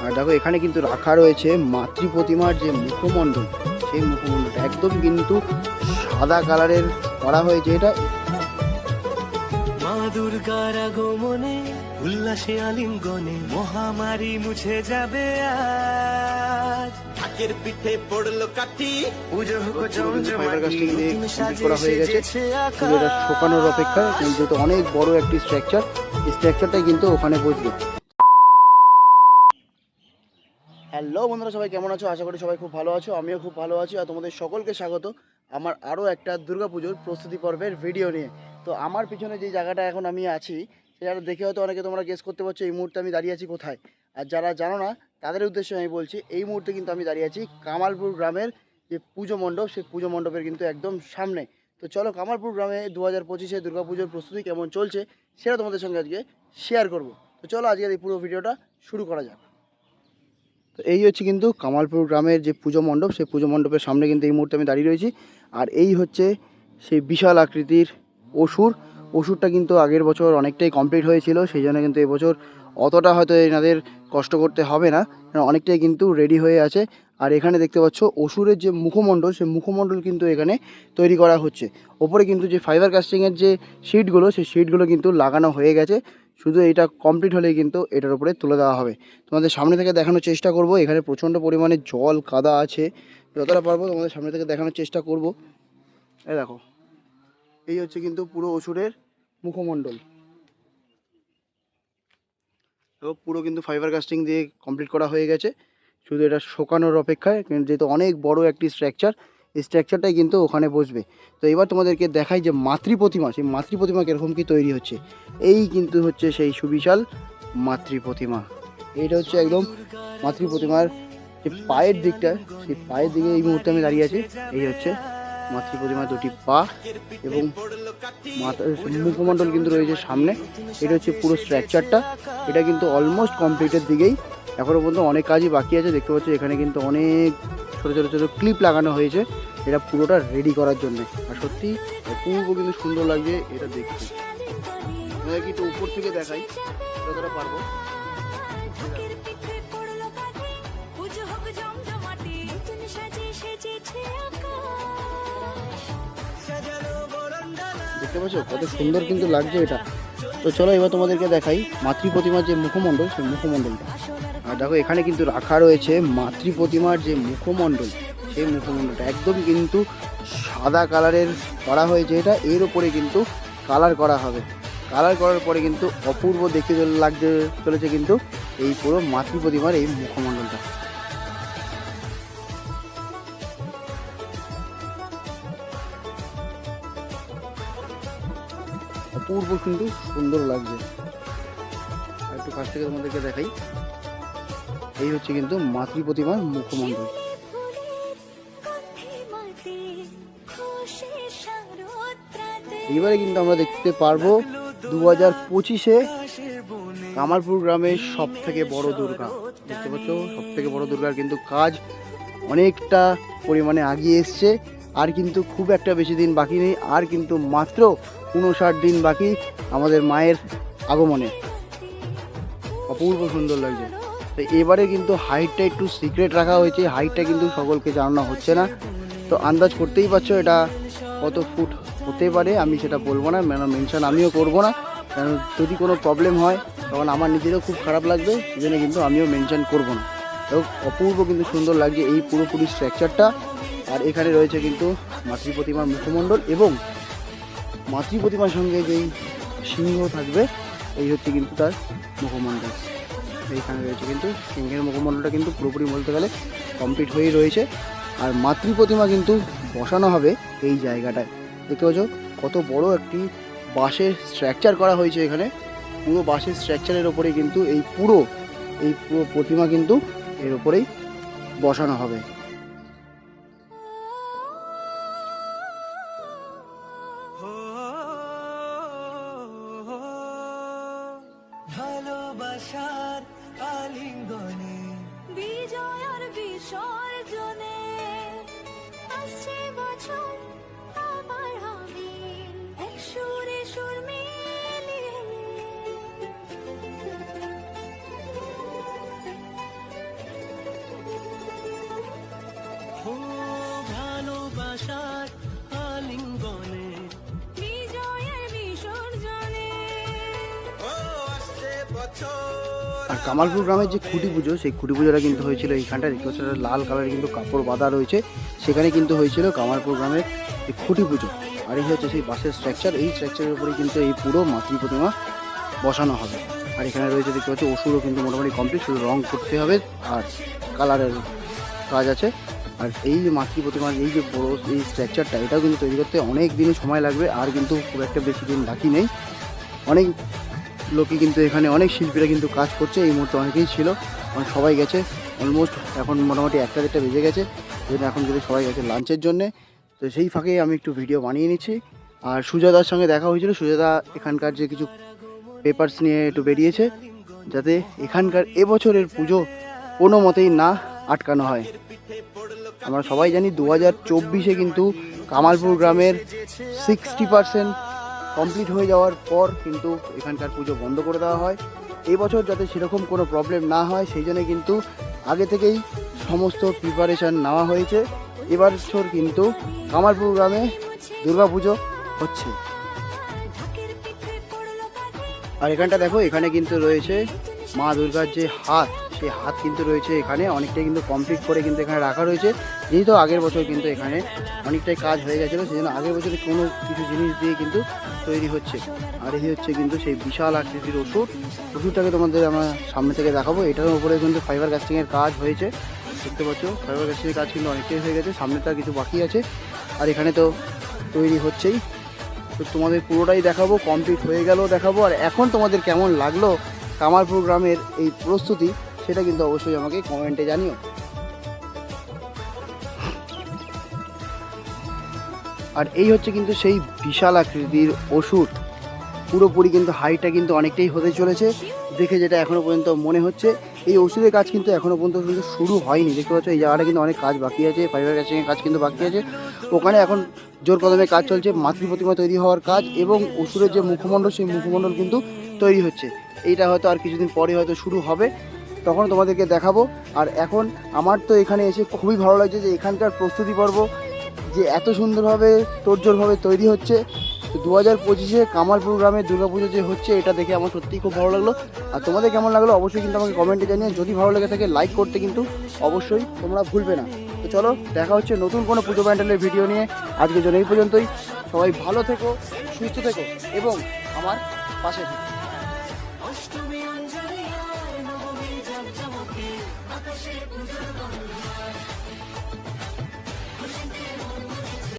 আর দেখো এখানে কিন্তু রাখা রয়েছে মাতৃ প্রতিমার যে মুখমণ্ডল, সেই মুখমণ্ডলটা একদম কিন্তু সাদা কালারের করা হয়েছে। এটা মা দুর্গার আগমনে উল্লাসে আলিঙ্গনে মহামারী মুছে যাবে আজ। ঢাকের পিঠে পড়লো কাঠি পুজো হোক ফাইবার কাস্টিং দিয়ে কমপ্লিট করা হয়ে গেছে, শুধু এটা শোকানোর অপেক্ষায়। কিন্তু এটা অনেক বড় একটি স্ট্রাকচার, এই স্ট্রাকচারটাই কিন্তু ওখানে বসবে। হ্যালো বন্ধুরা, সবাই কেমন আছো? আশা করি সবাই খুব ভালো আছো, আমিও খুব ভালো আছি। আর তোমাদের সকলকে স্বাগত আমার আরও একটা দুর্গাপুজোর প্রস্তুতি পর্বের ভিডিও নিয়ে। তো আমার পিছনে যে জায়গাটা এখন আমি আছি, সেই জায়গাটা দেখে হয়তো অনেকে তোমরা গেস করতে পারছো এই মুহূর্তে আমি দাঁড়িয়ে আছি কোথায়। আর যারা জানো না তাদের উদ্দেশ্যে আমি বলছি, এই মুহূর্তে কিন্তু আমি দাঁড়িয়ে আছি কামালপুর গ্রামের যে পুজো মণ্ডপ, সেই পুজো মণ্ডপের কিন্তু একদম সামনে। তো চলো কামালপুর গ্রামে 2025-এ দুর্গাপুজোর প্রস্তুতি কেমন চলছে সেটা তোমাদের সঙ্গে আজকে শেয়ার করব। তো চলো আজকের এই পুরো ভিডিওটা শুরু করা যাক। তো এই হচ্ছে কিন্তু কামালপুর গ্রামের যে পুজো মণ্ডপ, সেই পুজো মণ্ডপের সামনে কিন্তু এই মুহূর্তে আমি দাঁড়িয়ে রয়েছি। আর এই হচ্ছে সেই বিশাল আকৃতির অসুরটা কিন্তু আগের বছর অনেকটাই কমপ্লিট হয়েছিল, সেই জন্য কিন্তু এবছর অতটা হয়তো এনাদের কষ্ট করতে হবে না, অনেকটাই কিন্তু রেডি হয়ে আছে। আর এখানে দেখতে পাচ্ছ অসুরের যে মুখমণ্ডল, সেই মুখমণ্ডল কিন্তু এখানে তৈরি করা হচ্ছে। ওপরে কিন্তু যে ফাইবার কাস্টিংয়ের যে শিটগুলো, সেই শিটগুলো কিন্তু লাগানো হয়ে গেছে, শুধু এটা কমপ্লিট হলেই কিন্তু এটার উপরে তুলে দেওয়া হবে। তোমাদের সামনে থেকে দেখানোর চেষ্টা করব। এখানে প্রচণ্ড পরিমাণে জল কাদা আছে, যতটা পারবো তোমাদের সামনে থেকে দেখানোর চেষ্টা করব। এই দেখো, এই হচ্ছে কিন্তু পুরো অসুরের মুখমণ্ডল। তো পুরো কিন্তু ফাইবার কাস্টিং দিয়ে কমপ্লিট করা হয়ে গেছে, শুধু এটা শোকানোর অপেক্ষায়। যেহেতু অনেক বড় একটি স্ট্রাকচার, এই স্ট্রাকচারটাই কিন্তু ওখানে বসবে। তো এবার তোমাদেরকে দেখাই যে মাতৃ প্রতিমা, সেই মাতৃ প্রতিমা কীরকম কী তৈরি হচ্ছে। এই কিন্তু হচ্ছে সেই সুবিশাল মাতৃ প্রতিমা। এইটা হচ্ছে একদম মাতৃ প্রতিমার যে পায়ের দিকটা, সেই পায়ের দিকে এই মুহূর্তে আমি দাঁড়িয়ে আছি। এই হচ্ছে মাতৃ প্রতিমার দুটি পা এবং মুখমণ্ডল কিন্তু রয়েছে সামনে। এটা হচ্ছে পুরো স্ট্রাকচারটা, এটা কিন্তু অলমোস্ট কমপ্লিটের দিকেই, এখনও পর্যন্ত অনেক কাজই বাকি আছে। দেখতে পাচ্ছ এখানে কিন্তু অনেক ছোটো ছোটো ছোটো ক্লিপ লাগানো হয়েছে এটা পুরোটা রেডি করার জন্য। আর সত্যি অপূর্ব কিন্তু সুন্দর লাগছে এটা দেখতে। আপনাদেরকে একটু উপর থেকে দেখাই যতটা পারবো। দেখতে পাচ্ছ কত সুন্দর কিন্তু লাগছে এটা। তো চলো এবার তোমাদেরকে দেখাই মাতৃ প্রতিমার যে মুখমণ্ডল, সেই মুখমণ্ডলটা। আর দেখো এখানে কিন্তু রাখা রয়েছে মাতৃ প্রতিমার যে মুখমণ্ডল, সেই মুখমণ্ডলটা একদম কিন্তু সাদা কালারের করা হয়েছে। এটা এর উপরে কিন্তু কালার করা হবে, কালার করার পরে কিন্তু অপূর্ব দেখতে লাগতে চলেছে কিন্তু এই পুরো মাতৃ প্রতিমার এই মুখমণ্ডলটা। অপূর্ব কিন্তু সুন্দর লাগছে। আর একটু কাছ থেকে তোমাদেরকে দেখাই, এই হচ্ছে কিন্তু মাতৃ প্রতিমার মুখমণ্ডল। এবারে কিন্তু আমরা দেখতে পারবো 2025-এ কামালপুর গ্রামের সব থেকে বড় দুর্গা। দেখতে পাচ্ছ সব থেকে বড় দুর্গার কিন্তু কাজ অনেকটা পরিমাণে এগিয়ে এসছে। আর কিন্তু খুব একটা বেশি দিন বাকি নেই, আর কিন্তু মাত্র 59 দিন বাকি আমাদের মায়ের আগমনে। অপূর্ব সুন্দর লাগছে। তো এবারে কিন্তু হাইটটা একটু সিক্রেট রাখা হয়েছে, হাইটটা কিন্তু সকলকে জানানো হচ্ছে না। তো আন্দাজ করতেই পারছো এটা কত ফুট হতে পারে, আমি সেটা বলবো না, মেনশন আমিও করবো না, কারণ যদি কোনো প্রবলেম হয় তখন আমার নিজেরও খুব খারাপ লাগবে, সেই জন্য কিন্তু আমিও মেনশন করবো না। তো অপূর্ব কিন্তু সুন্দর লাগছে এই পুরোপুরি স্ট্রাকচারটা। আর এখানে রয়েছে কিন্তু মাতৃ প্রতিমার মুখমণ্ডল এবং মাতৃ প্রতিমার সঙ্গে যেই সিংহ থাকবে, এই হচ্ছে কিন্তু তার মুখমণ্ডল। এইখানে রয়েছে কিন্তু সিংহের মুখমণ্ডলটা কিন্তু পুরোপুরি বলতে গেলে কমপ্লিট হয়েই রয়েছে। আর মাতৃ প্রতিমা কিন্তু বসানো হবে এই জায়গাটায়। দেখতে পাচ্ছ কত বড় একটি বাঁশের স্ট্রাকচার করা হয়েছে এখানে, পুরো বাঁশের স্ট্রাকচারের ওপরেই কিন্তু এই পুরো প্রতিমা কিন্তু এর ওপরেই বসানো হবে। ভালোবাসার আলিঙ্গনে বিজয় আর বিসর্জনে আসছে বছর আবার হবে এক সুরে সুর মিলিয়ে। আর কামালপুর গ্রামের যে খুঁটি পুজো, সেই খুঁটি পুজোটা কিন্তু হয়েছিল এইখানটা দেখতে পাচ্ছি, একটা লাল কালারের কিন্তু কাপড় বাঁধা রয়েছে, সেখানে কিন্তু হয়েছিল কামালপুর গ্রামের এই খুঁটি পুজো। আর এই হচ্ছে সেই বাসের স্ট্রাকচার, এই স্ট্রাকচারের উপরে কিন্তু এই পুরো মাতৃ প্রতিমা বসানো হবে। আর এখানে রয়েছে দেখতে পাচ্ছি ওষুধও কিন্তু মোটামুটি কমপ্লিট, শুধু রং করতে হবে আর কালারের কাজ আছে। আর এই যে মাতৃ প্রতিমার এই যে বড় এই স্ট্রাকচারটা, এটাও কিন্তু তৈরি করতে অনেক দিনই সময় লাগবে, আর কিন্তু খুব একটা বেশি দিন বাকি নেই। অনেক লোকই কিন্তু এখানে, অনেক শিল্পীরা কিন্তু কাজ করছে, এই মুহূর্তে অনেকেই ছিল, কারণ সবাই গেছে অলমোস্ট, এখন মোটামুটি 1-1:30 বেজে গেছে, যেহেতু এখন কিন্তু সবাই গেছে লাঞ্চের জন্যে। তো সেই ফাঁকেই আমি একটু ভিডিও বানিয়ে নিচ্ছি। আর সুজাদার সঙ্গে দেখা হয়েছিল, সুজাদা এখানকার যে কিছু পেপারস নিয়ে একটু বেরিয়েছে, যাতে এখানকার এবছরের পুজো কোনো মতেই না আটকানো হয়। আমরা সবাই জানি 2024-এ কিন্তু কামালপুর গ্রামের 60% কমপ্লিট হয়ে যাওয়ার পর কিন্তু এখানকার পুজো বন্ধ করে দেওয়া হয়। এই বছর যাতে সেরকম কোনো প্রবলেম না হয়, সেই জন্য কিন্তু আগে থেকেই সমস্ত প্রিপারেশান নেওয়া হয়েছে। এবার বছর কিন্তু কামালপুর গ্রামে দুর্গাপুজো হচ্ছে। আর এখানটা দেখো, এখানে কিন্তু রয়েছে মা দুর্গার যে হাত, সেই হাত কিন্তু রয়েছে এখানে, অনেকটাই কিন্তু কমপ্লিট করে কিন্তু এখানে রাখা রয়েছে। যেহেতু আগের বছর কিন্তু এখানে অনেকটাই কাজ হয়ে গেছিলো, সেই জন্য আগের বছরে কোনো কিছু জিনিস দিয়ে কিন্তু তৈরি হচ্ছে। আর এই হচ্ছে কিন্তু সেই বিশাল আকৃতির ওষুধটাকে তোমাদের আমরা সামনে থেকে দেখাবো। এটার উপরে কিন্তু ফাইবার কাস্টিংয়ের কাজ হয়েছে, দেখতে পাচ্ছ ফাইবার কাস্টিংয়ের কাজ কিন্তু অনেকটাই হয়ে গেছে, সামনেটা কিছু বাকি আছে, আর এখানে তো তৈরি হচ্ছেই। তো তোমাদের পুরোটাই দেখাবো, কমপ্লিট হয়ে গেলেও দেখাবো। আর এখন তোমাদের কেমন লাগলো কামালপুর গ্রামের এই প্রস্তুতি, সেটা কিন্তু অবশ্যই আমাকে কমেন্টে জানিও। আর এই হচ্ছে কিন্তু সেই বিশাল আকৃতির ওষুধ, পুরোপুরি কিন্তু হাইটটা কিন্তু অনেকটাই হতে চলেছে দেখে, যেটা এখনও পর্যন্ত মনে হচ্ছে। এই ওষুধের কাজ কিন্তু এখনও পর্যন্ত কিন্তু শুরু হয়নি, দেখতে পাচ্ছ এই জায়গাটা কিন্তু অনেক কাজ বাকি আছে, ফাইবার কাস্টিংয়ের কাজ কিন্তু বাকি আছে। ওখানে এখন জোর কদমে কাজ চলছে, মাতৃ প্রতিমা তৈরি হওয়ার কাজ, এবং অসুরের যে মুখমণ্ডল, সেই মুখমণ্ডল কিন্তু তৈরি হচ্ছে। এইটা হয়তো আর কিছুদিন পরে হয়তো শুরু হবে, তখন তোমাদেরকে দেখাবো। আর এখন আমার তো এখানে এসে খুবই ভালো লাগছে যে এখানকার প্রস্তুতি পর্ব যে এত সুন্দরভাবে তোড়জোড়ভাবে তৈরি হচ্ছে। তো 2025-এ কামালপুর গ্রামে দুর্গাপুজো যে হচ্ছে, এটা দেখে আমার সত্যিই খুব ভালো লাগলো। আর তোমাদের কেমন লাগলো অবশ্যই কিন্তু আমাকে কমেন্টে জানিয়ে, যদি ভালো লেগে থাকে লাইক করতে কিন্তু অবশ্যই তোমরা ভুলবে না। তো চলো, দেখা হচ্ছে নতুন কোনো পুজো প্যান্ডেলের ভিডিও নিয়ে। আজকের জন্য এই পর্যন্তই। সবাই ভালো থেকো, সুস্থ থেকো এবং আমার পাশে থেকো। অষ্টমী অঞ্জলি হয় নবমী জগজমকে আকাশে পুজো।